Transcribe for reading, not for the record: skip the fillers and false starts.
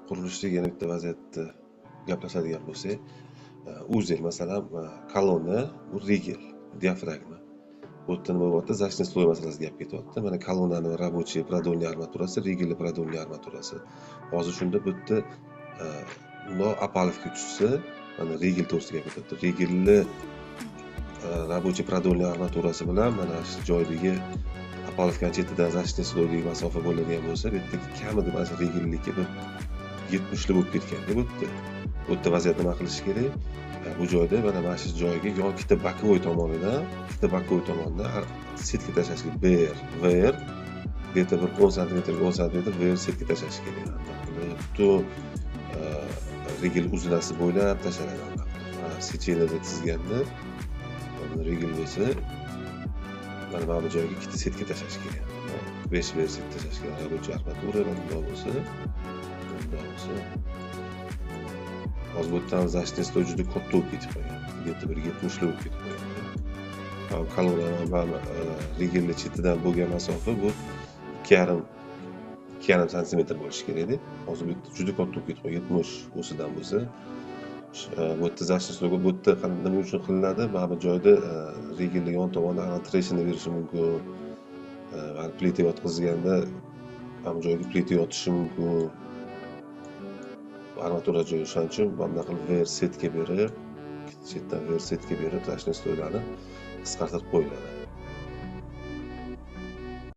Qurilishda yana bitta vaziyatda gaplashadigan bo'lsak, uzel masalan, kolonna, bu rigel, diafragma. Bu yerda nima bo'lyapti? Zashniy sloy masalasida gap ketyapti. Mana kolonnani рабочий продольный armaturasi, rigelni продольный armaturasi. Hozir shunda bu yerda apalovka tushsa, mana rigel to'g'risida gap ketyapti. Rigelni рабочий продольный armaturasi bilan mana shu joydagi apalovkani chetidan zashniy sloydagi masofa bo'ladigan bo'lsa, bu yerda kamida mana shu rigelliki bir 70 li bo'lib ketganda bu yerda vaziyat nima qilish kerak? Bu joyda mana shu joyga yon ikkita bokovoy tomonidan setka tashlash kerak. VR где-то bir 10 sm 10 sm VR setka tashlash kerak. Butun rigel uzunasi bo'ylab tashlanadi. Sechenada chizganda rigel bo'lsa, mana bu joyga ikkita setka tashlash kerak. 5 VR setka tashlash kerak. Rабочий armatura bunday bo'lsa, hozir bu yerdan zashniy sloy juda katta bo'lib ketib qolgan. Где-то bir 70 li bo'lib ketib qolgan. Kolonna rigelni chetidan bo'lgan masofa bu 2,5 sm bo'lishi kerak edi. Hozir bu yerda juda katta bo'lib ketib qolgan. 70 o'sidan bo'lsa, bu yerda zashniy sloyga bu yerda nima uchun qilinadi? Mana bu joyda rigelni yon tomonidan treshini berishi mumkin. Plita yotqizganda mana bu joyga plita yotishi mumkin. Armatura joyi o'shaning uchun bunday qilib VR setka berib, chetdan VR setka berib, zashniy sloylarni qisqartirib qo'yiladi.